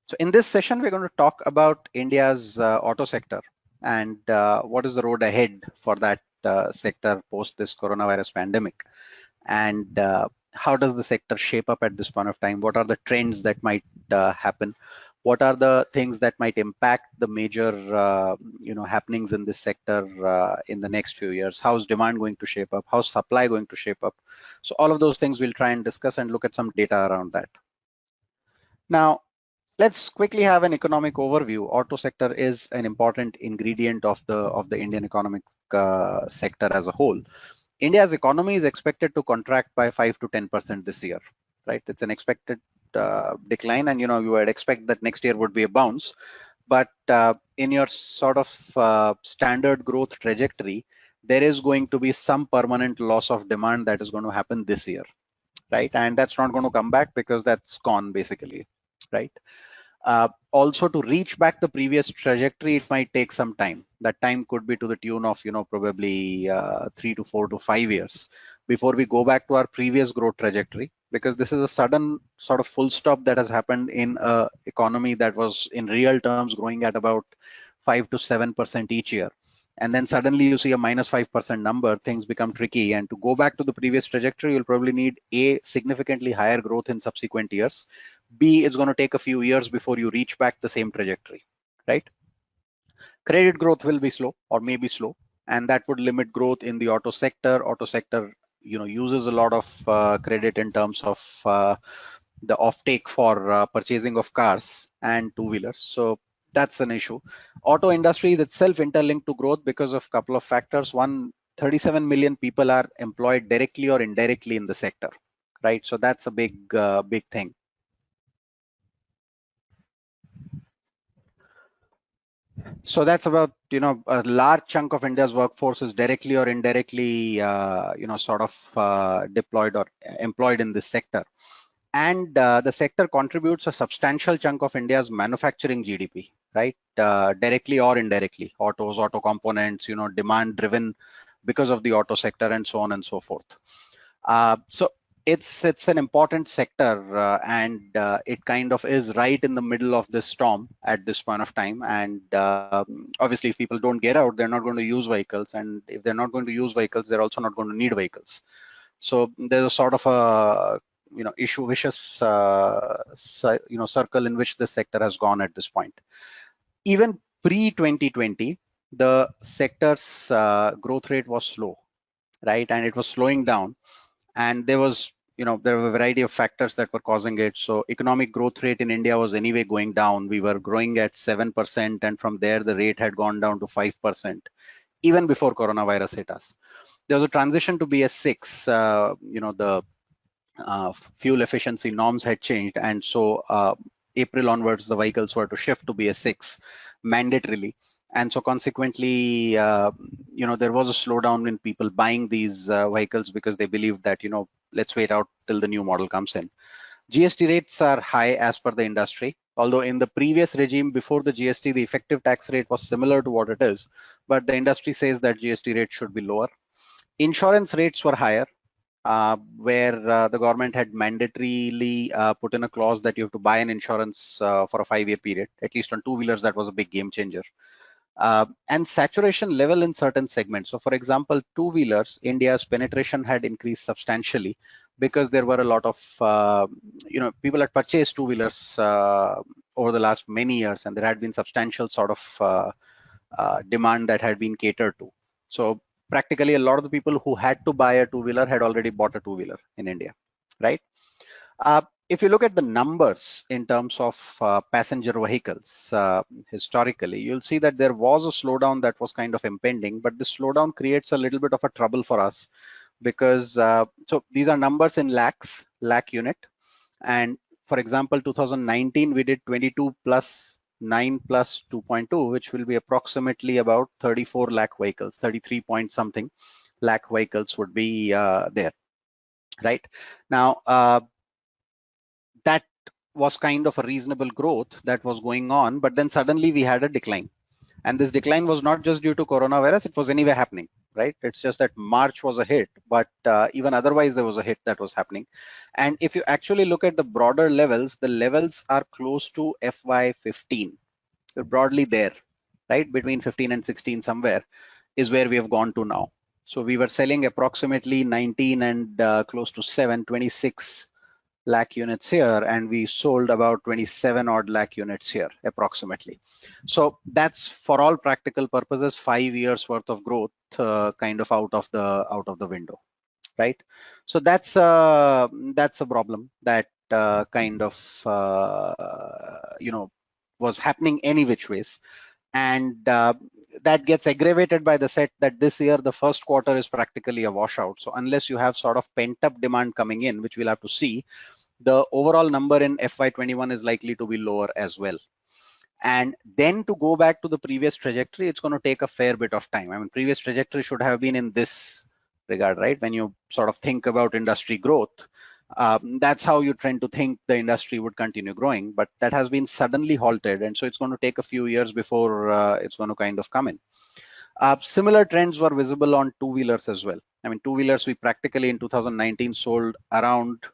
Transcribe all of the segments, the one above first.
So in this session, we're going to talk about India's auto sector and what is the road ahead for that sector post this coronavirus pandemic, and how does the sector shape up at this point of time? What are the trends that might happen? What are the things that might impact the major happenings in this sector in the next few years? How's demand going to shape up? How's supply going to shape up? So all of those things we'll try and discuss and look at some data around that. Now, let's quickly have an economic overview. Auto sector is an important ingredient of the Indian economic sector as a whole. India's economy is expected to contract by 5 to 10% this year, right? It's an expected decline, and you would expect that next year would be a bounce. But in your sort of standard growth trajectory, there is going to be some permanent loss of demand that is going to happen this year, right? And that's not going to come back because that's gone basically, right? Also, to reach back the previous trajectory, it might take some time. That time could be to the tune of probably 3 to 4 to 5 years before we go back to our previous growth trajectory, because this is a sudden sort of full stop that has happened in a economy that was in real terms growing at about 5 to 7% each year. And then suddenly you see a minus 5% number, things become tricky. And to go back to the previous trajectory, you'll probably need A, significantly higher growth in subsequent years. B, it's going to take a few years before you reach back the same trajectory, right? Credit growth will be slow or may be slow, and that would limit growth in the auto sector. Auto sector, uses a lot of credit in terms of the offtake for purchasing of cars and two-wheelers. So that's an issue. Auto industry is itself interlinked to growth because of a couple of factors. One, 37 million people are employed directly or indirectly in the sector, right? So that's a big thing. So that's about, a large chunk of India's workforce is directly or indirectly, sort of deployed or employed in this sector. And the sector contributes a substantial chunk of India's manufacturing GDP, right? Directly or indirectly, autos, auto components, demand driven because of the auto sector and so on and so forth. So it's an important sector, and it kind of is right in the middle of this storm at this point of time. And obviously, if people don't get out, they're not going to use vehicles, and if they're not going to use vehicles, they're also not going to need vehicles. So there's a sort of a vicious circle in which the sector has gone at this point. Even pre-2020, the sector's growth rate was slow, right? And it was slowing down. And there was, there were a variety of factors that were causing it. So economic growth rate in India was anyway going down. We were growing at 7%, and from there the rate had gone down to 5%, even before coronavirus hit us. There was a transition to BS6. The fuel efficiency norms had changed, and so April onwards the vehicles were to shift to BS6 mandatorily. And so consequently, there was a slowdown in people buying these vehicles because they believed that, let's wait out till the new model comes in. GST rates are high as per the industry, although in the previous regime before the GST, the effective tax rate was similar to what it is, but the industry says that GST rate should be lower. Insurance rates were higher, where the government had mandatorily put in a clause that you have to buy an insurance for a 5-year period, at least on two-wheelers. That was a big game changer. And saturation level in certain segments. So for example, two-wheelers, India's penetration had increased substantially because there were a lot of, people had purchased two-wheelers over the last many years, and there had been substantial sort of demand that had been catered to. So practically a lot of the people who had to buy a two-wheeler had already bought a two-wheeler in India, right? If you look at the numbers in terms of passenger vehicles historically, you'll see that there was a slowdown that was kind of impending, but this slowdown creates a little bit of a trouble for us because, so these are numbers in lakh unit. And for example, 2019, we did 22 plus 9 plus 2.2, which will be approximately about 34 lakh vehicles, 33 point something lakh vehicles would be there, right? Now, that was kind of a reasonable growth that was going on, but then suddenly we had a decline. And this decline was not just due to coronavirus, it was anyway happening, right? It's just that March was a hit, but even otherwise there was a hit that was happening. And if you actually look at the broader levels, the levels are close to FY15. We're broadly there, right? Between 15 and 16 somewhere is where we have gone to now. So we were selling approximately 19 and close to 26 lakh units here, and we sold about 27 odd lakh units here approximately. So that's, for all practical purposes, 5 years worth of growth kind of out of the window, right? So that's a problem that kind of was happening any which ways. And that gets aggravated by the set that this year the first quarter is practically a washout. So unless you have sort of pent up demand coming in, which we'll have to see, the overall number in FY21 is likely to be lower as well. And then to go back to the previous trajectory, it's going to take a fair bit of time. I mean, previous trajectory should have been in this regard, right? When you sort of think about industry growth, that's how you tend to think the industry would continue growing, but that has been suddenly halted. And so it's going to take a few years before it's going to kind of come in. Similar trends were visible on two-wheelers as well. I mean, two-wheelers, we practically in 2019 sold around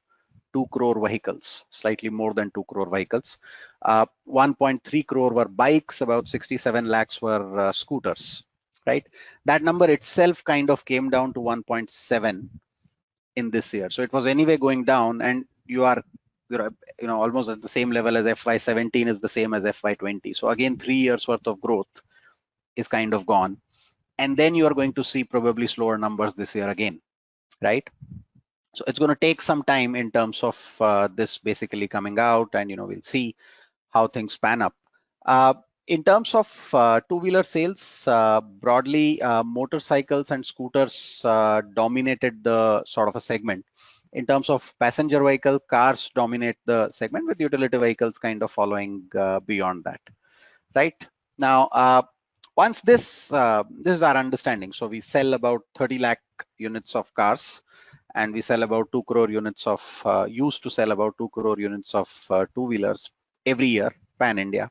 2 crore vehicles, slightly more than 2 crore vehicles. 1.3 crore were bikes, about 67 lakhs were scooters, right? That number itself kind of came down to 1.7 in this year. So it was anyway going down, and you're almost at the same level as FY17 is the same as FY20. So again, 3 years worth of growth is kind of gone. And then you are going to see probably slower numbers this year again, right? So it's going to take some time in terms of this basically coming out, and we'll see how things pan up. In terms of two-wheeler sales, broadly, motorcycles and scooters dominated the sort of a segment. In terms of passenger vehicle, cars dominate the segment, with utility vehicles kind of following beyond that, right? Now, once this is our understanding. So we sell about 30 lakh units of cars, and we sell about 2 crore units of used to sell about 2 crore units of two-wheelers every year pan India.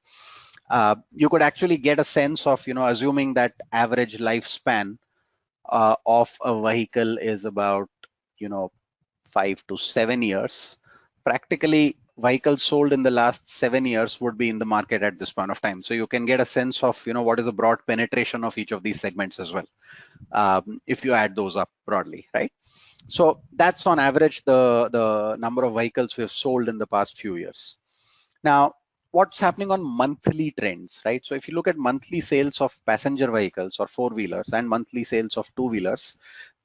You could actually get a sense of assuming that average lifespan of a vehicle is about 5 to 7 years. Practically, vehicles sold in the last 7 years would be in the market at this point of time. So you can get a sense of what is the broad penetration of each of these segments as well, if you add those up broadly, right? So that's on average the number of vehicles we have sold in the past few years. Now, what's happening on monthly trends, right? So if you look at monthly sales of passenger vehicles or four-wheelers and monthly sales of two-wheelers,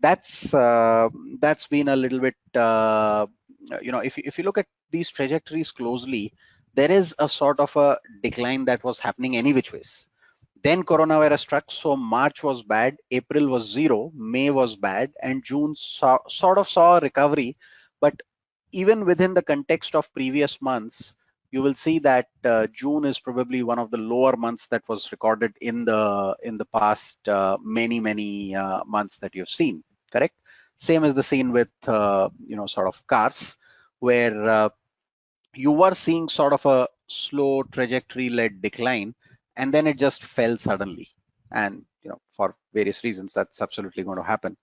that's been a little bit, if you look at these trajectories closely, there is a sort of a decline that was happening any which ways. Then coronavirus struck, so March was bad, April was zero, May was bad, and June sort of saw a recovery. But even within the context of previous months, you will see that June is probably one of the lower months that was recorded in the past many months that you've seen. Correct. Same is the scene with sort of cars, where you were seeing sort of a slow trajectory-led decline, and then it just fell suddenly. And for various reasons, that's absolutely going to happen.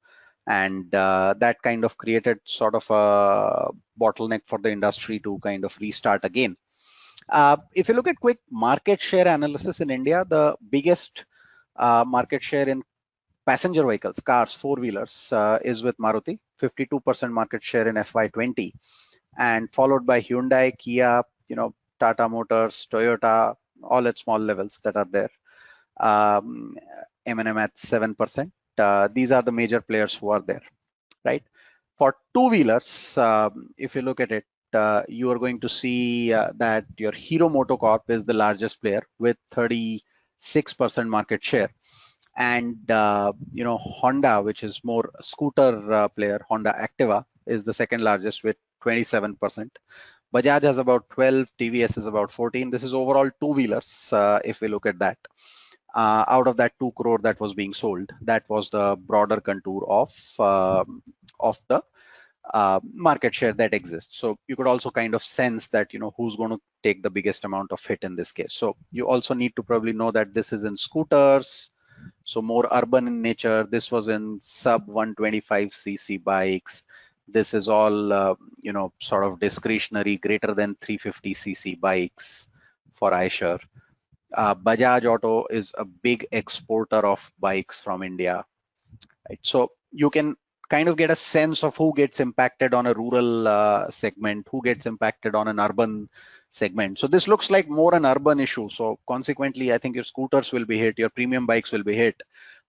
And that kind of created sort of a bottleneck for the industry to kind of restart again. If you look at quick market share analysis in India, the biggest market share in passenger vehicles, cars, four-wheelers, is with Maruti, 52% market share in FY20, and followed by Hyundai, Kia, Tata Motors, Toyota, all at small levels that are there. M&M at 7%. These are the major players who are there, right? For two-wheelers, if you look at it, you are going to see that your Hero MotoCorp is the largest player with 36% market share. And Honda, which is more scooter player, Honda Activa, is the second largest with 27%. Bajaj has about 12, TVS is about 14. This is overall two-wheelers. If we look at that, out of that 2 crore that was being sold, that was the broader contour of the market share that exists. So you could also kind of sense that who's going to take the biggest amount of hit in this case. So you also need to probably know that this is in scooters, So more urban in nature. This was in sub 125cc bikes. This is all, sort of discretionary, greater than 350cc bikes for Eicher. Bajaj Auto is a big exporter of bikes from India, right? So you can kind of get a sense of who gets impacted on a rural segment, who gets impacted on an urban segment. So this looks like more an urban issue. So consequently, I think your scooters will be hit, your premium bikes will be hit.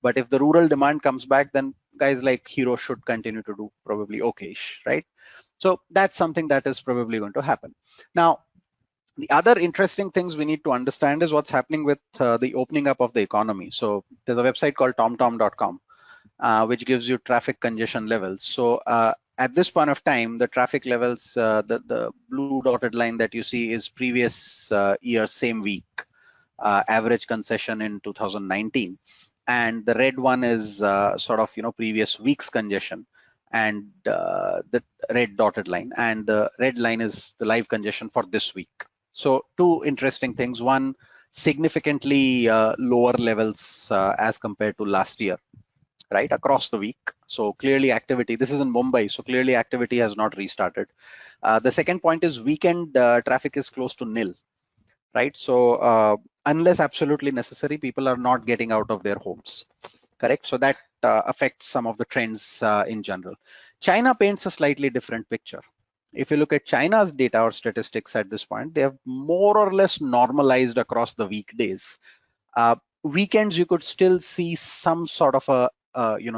But if the rural demand comes back, then guys like Hero should continue to do probably okay-ish, right? So that's something that is probably going to happen. Now, the other interesting things we need to understand is what's happening with the opening up of the economy. So there's a website called tomtom.com, which gives you traffic congestion levels. So at this point of time, the traffic levels, the blue dotted line that you see is previous year, same week, average concession in 2019. And the red one is sort of, previous week's congestion, and the red dotted line. And the red line is the live congestion for this week. So two interesting things. One, significantly lower levels as compared to last year, right, across the week. So clearly activity, this is in Mumbai, so clearly activity has not restarted. The second point is weekend traffic is close to nil, right? So unless absolutely necessary, people are not getting out of their homes, correct? So that affects some of the trends in general. China paints a slightly different picture. If you look at China's data or statistics at this point, they have more or less normalized across the weekdays. Weekends you could still see some sort of a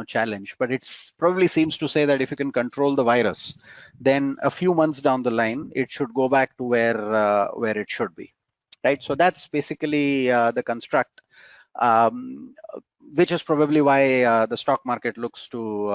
challenge, but it's probably seems to say that if you can control the virus, then a few months down the line it should go back to where it should be, right? So that's basically the construct, um, which is probably why the stock market looks to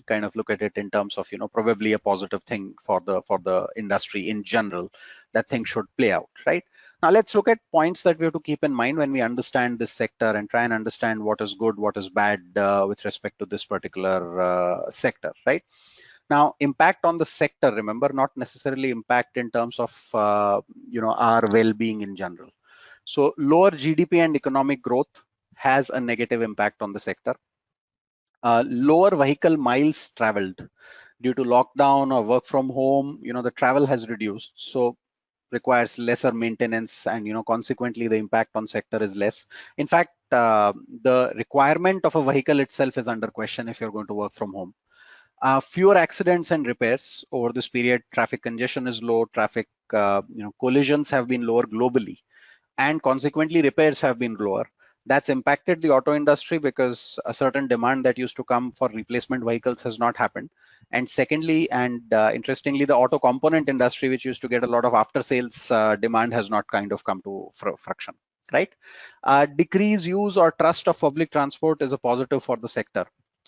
kind of look at it in terms of probably a positive thing for the industry in general, that things should play out, right? Now let's look at points that we have to keep in mind when we understand this sector and try and understand what is good, what is bad with respect to this particular sector, right? Now, impact on the sector, remember, not necessarily impact in terms of our well-being in general. So lower GDP and economic growth has a negative impact on the sector. Lower vehicle miles traveled due to lockdown or work from home, the travel has reduced, so requires lesser maintenance, and consequently the impact on sector is less. In fact, the requirement of a vehicle itself is under question if you're going to work from home. Fewer accidents and repairs over this period. Traffic congestion is low. Traffic collisions have been lower globally, and consequently repairs have been lower. That's impacted the auto industry because a certain demand that used to come for replacement vehicles has not happened. And secondly, and interestingly, the auto component industry, which used to get a lot of after sales demand, has not kind of come to fruition, right? Decrease use or trust of public transport is a positive for the sector,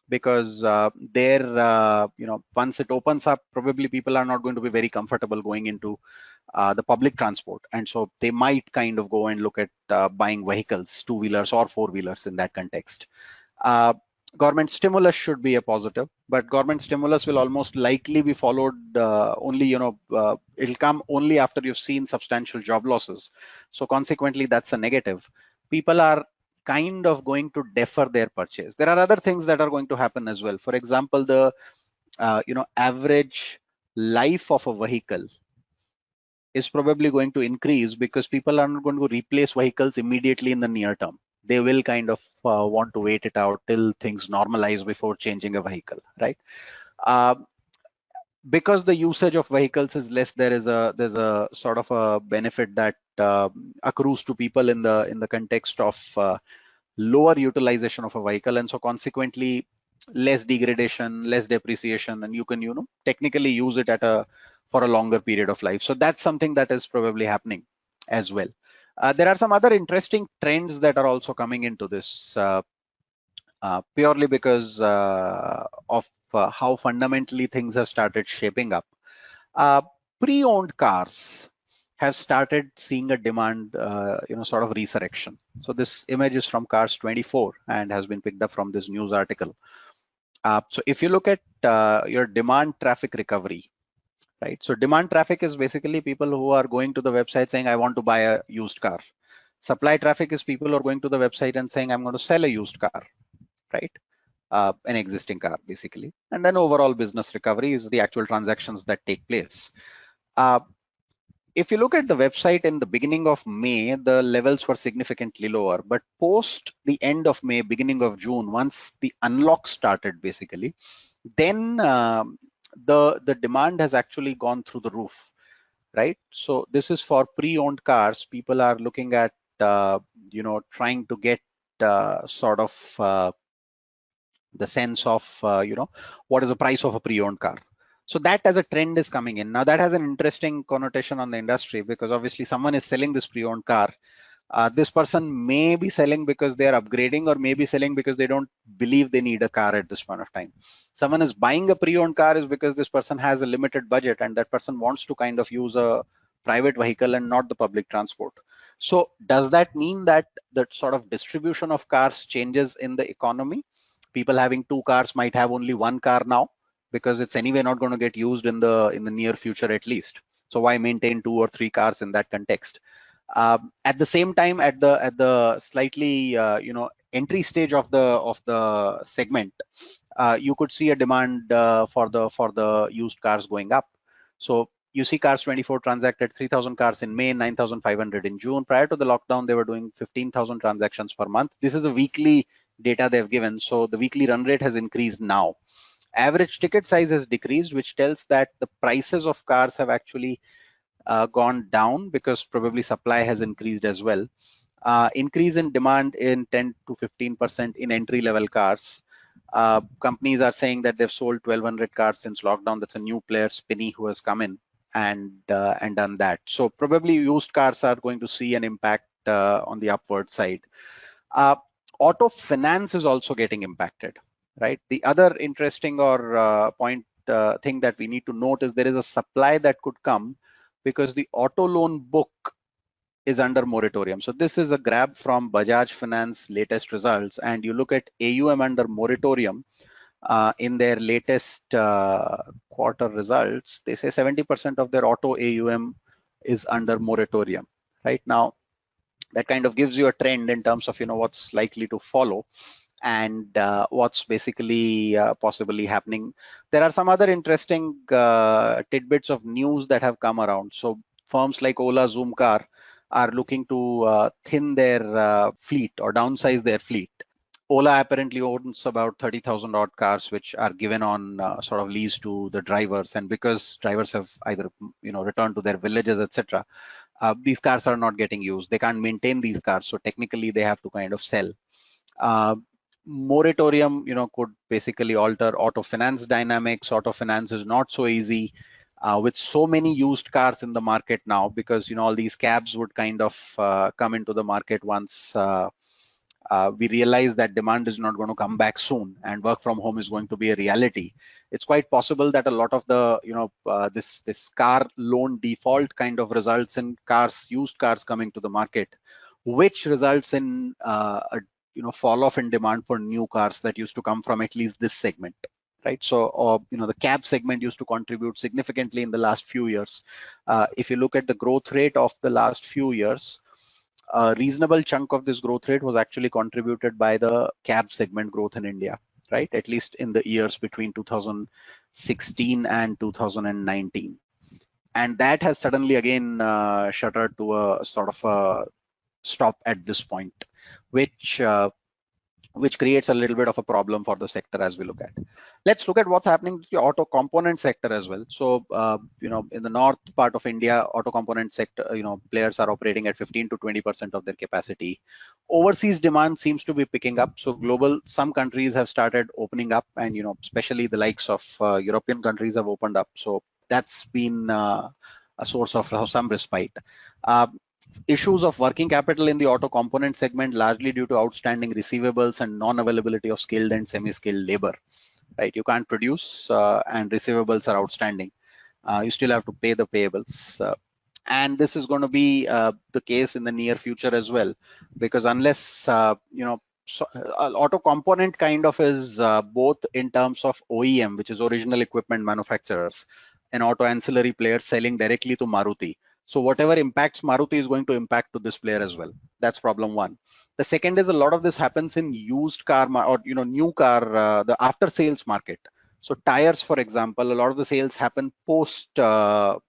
because there, once it opens up, probably people are not going to be very comfortable going into the public transport, and so they might kind of go and look at buying vehicles, two-wheelers or four-wheelers in that context. Government stimulus should be a positive, but government stimulus will almost likely be followed only, it'll come only after you've seen substantial job losses. So consequently, that's a negative. People are kind of going to defer their purchase. There are other things that are going to happen as well. For example, the average life of a vehicle is probably going to increase because people are not going to replace vehicles immediately in the near term. They will kind of want to wait it out till things normalize before changing a vehicle, right? Uh, because the usage of vehicles is less, there's a sort of a benefit that accrues to people in the context of lower utilization of a vehicle, and so consequently less degradation, less depreciation, and you can technically use it for a longer period of life. So that's something that is probably happening as well. There are some other interesting trends that are also coming into this, purely because of how fundamentally things have started shaping up. Uh, Pre-owned cars have started seeing a demand, sort of resurrection. So this image is from Cars 24 and has been picked up from this news article. So if you look at your demand traffic recovery, right? So demand traffic is basically people who are going to the website saying, I want to buy a used car. Supply traffic is people who are going to the website and saying, I'm going to sell a used car, right? An existing car basically. And then overall business recovery is the actual transactions that take place. If you look at the website in the beginning of May, the levels were significantly lower, but post the end of May, beginning of June, once the unlock started basically, then the demand has actually gone through the roof, right? So this is for pre-owned cars. People are looking at trying to get sort of the sense of what is the price of a pre-owned car. So that as a trend is coming in. Now that has an interesting connotation on the industry, because obviously someone is selling this pre-owned car. This person may be selling because they are upgrading, or maybe selling because they don't believe they need a car at this point of time. Someone is buying a pre-owned car is because this person has a limited budget and that person wants to kind of use a private vehicle and not the public transport. So does that mean that the sort of distribution of cars changes in the economy? People having two cars might have only one car now, because it's anyway not going to get used in the near future at least. So why maintain two or three cars in that context? At the same time, at the slightly entry stage of the segment, you could see a demand for the used cars going up. So you see cars 24 transacted 3,000 cars in May, 9,500 in June. Prior to the lockdown, they were doing 15,000 transactions per month. This is a weekly data they've given. So the weekly run rate has increased now. Average ticket size has decreased, which tells that the prices of cars have actually gone down, because probably supply has increased as well. Increase in demand in 10 to 15% in entry level cars. Companies are saying that they've sold 1,200 cars since lockdown. That's a new player, Spinny, who has come in and done that. So probably used cars are going to see an impact on the upward side. Auto finance is also getting impacted, right? The other interesting or thing that we need to note is there is a supply that could come, because the auto loan book is under moratorium. So this is a grab from Bajaj Finance latest results, and you look at AUM under moratorium in their latest quarter results, they say 70% of their auto AUM is under moratorium. Right now, that kind of gives you a trend in terms of what's likely to follow, and what's basically possibly happening. There are some other interesting tidbits of news that have come around. So firms like Ola, Zoomcar are looking to thin their fleet or downsize their fleet. Ola apparently owns about 30,000 odd cars, which are given on sort of lease to the drivers, and because drivers have either returned to their villages, etc., these cars are not getting used. They can't maintain these cars, so technically they have to kind of sell. Moratorium, could basically alter auto finance dynamics. Auto finance is not so easy with so many used cars in the market now, because all these cabs would kind of come into the market once we realize that demand is not going to come back soon and work from home is going to be a reality. It's quite possible that a lot of the this car loan default kind of results in used cars coming to the market, which results in a fall off in demand for new cars that used to come from at least this segment, right? So the cab segment used to contribute significantly in the last few years. If you look at the growth rate of the last few years, a reasonable chunk of this growth rate was actually contributed by the cab segment growth in India, right? At least in the years between 2016 and 2019. And that has suddenly again shuttered to a sort of a stop at this point, which creates a little bit of a problem for the sector as we look at. Let's look at what's happening to the auto component sector as well. So, in the north part of India, auto component sector, players are operating at 15 to 20% of their capacity. Overseas demand seems to be picking up. So some countries have started opening up, and, especially the likes of European countries have opened up. So that's been a source of some respite. Issues of working capital in the auto component segment, largely due to outstanding receivables and non-availability of skilled and semi-skilled labor, right? You can't produce and receivables are outstanding. You still have to pay the payables. And this is going to be the case in the near future as well, because unless, auto component kind of is both in terms of OEM, which is original equipment manufacturers, and auto ancillary players selling directly to Maruti. So whatever impacts Maruti is going to impact to this player as well. That's problem one. The second is a lot of this happens in used car or new car, the after sales market. So tires, for example, a lot of the sales happen post the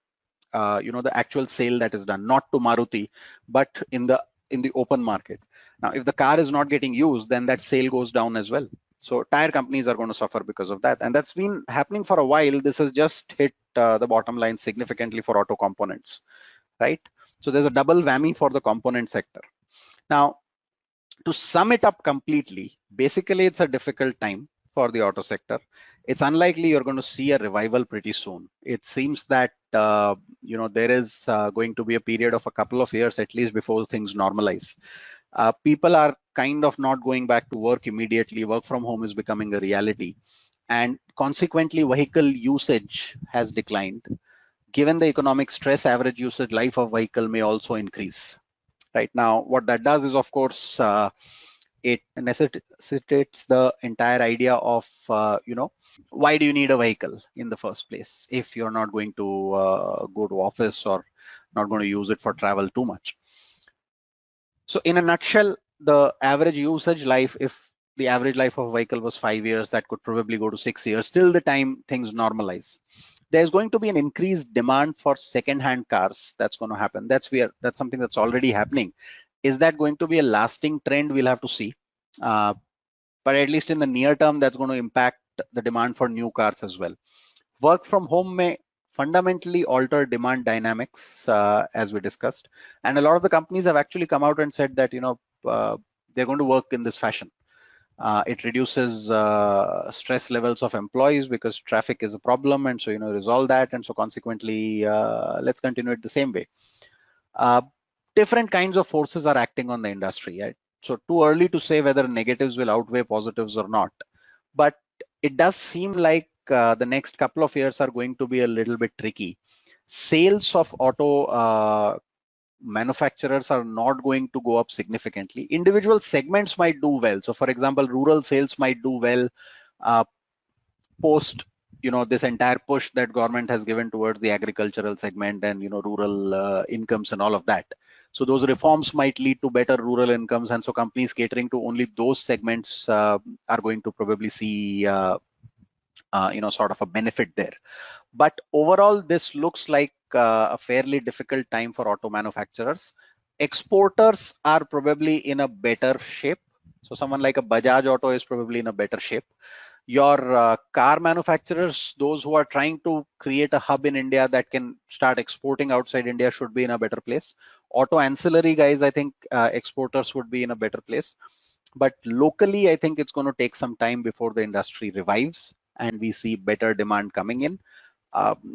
actual sale that is done, not to Maruti, but in the open market. Now, if the car is not getting used, then that sale goes down as well. So tire companies are going to suffer because of that, and that's been happening for a while. This has just hit the bottom line significantly for auto components, right? So there's a double whammy for the component sector. Now, to sum it up completely, basically it's a difficult time for the auto sector. It's unlikely you're going to see a revival pretty soon. It seems that there is going to be a period of a couple of years at least before things normalize. People are kind of not going back to work immediately. Work from home is becoming a reality, and consequently vehicle usage has declined. Given the economic stress, average usage life of vehicle may also increase. Right now, what that does is, of course, it necessitates the entire idea of why do you need a vehicle in the first place if you're not going to go to office or not going to use it for travel too much. So in a nutshell, the average usage life, if the average life of a vehicle was 5 years, that could probably go to 6 years till the time things normalize. There's going to be an increased demand for second-hand cars. That's going to happen. That's something that's already happening. Is that going to be a lasting trend? We'll have to see. But at least in the near term, that's going to impact the demand for new cars as well. Work from home may fundamentally alter demand dynamics, as we discussed. And a lot of the companies have actually come out and said that, they're going to work in this fashion. It reduces stress levels of employees because traffic is a problem, and so resolve that, and so consequently let's continue it the same way. Different kinds of forces are acting on the industry, right? So too early to say whether negatives will outweigh positives or not, but it does seem like the next couple of years are going to be a little bit tricky. Sales of auto manufacturers are not going to go up significantly. Individual segments might do well. So for example, rural sales might do well post this entire push that government has given towards the agricultural segment and rural incomes and all of that. So those reforms might lead to better rural incomes, and so companies catering to only those segments are going to probably see sort of a benefit there. But overall, this looks like a fairly difficult time for auto manufacturers. Exporters are probably in a better shape. So someone like a Bajaj Auto is probably in a better shape. Your car manufacturers, those who are trying to create a hub in India that can start exporting outside India, should be in a better place. Auto ancillary guys, I think exporters would be in a better place. But locally, I think it's going to take some time before the industry revives and we see better demand coming in.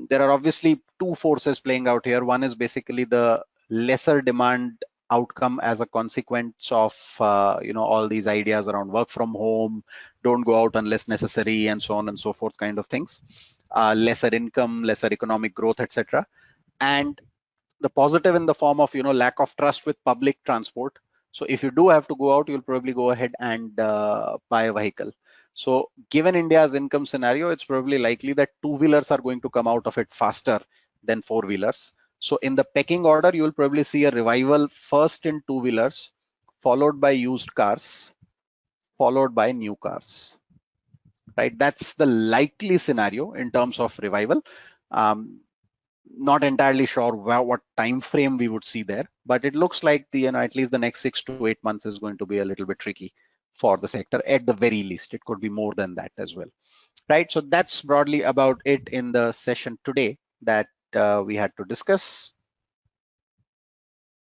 There are obviously two forces playing out here. One is basically the lesser demand outcome as a consequence of all these ideas around work from home, don't go out unless necessary, and so on and so forth kind of things. Lesser income, lesser economic growth, etc. And the positive in the form of lack of trust with public transport. So if you do have to go out, you'll probably go ahead and buy a vehicle. So given India's income scenario, it's probably likely that two-wheelers are going to come out of it faster than four-wheelers. So in the pecking order, you'll probably see a revival first in two-wheelers, followed by used cars, followed by new cars, right? That's the likely scenario in terms of revival. Not entirely sure what time frame we would see there, but it looks like at least the next 6 to 8 months is going to be a little bit tricky for the sector at the very least. It could be more than that as well, right? So that's broadly about it in the session today that we had to discuss.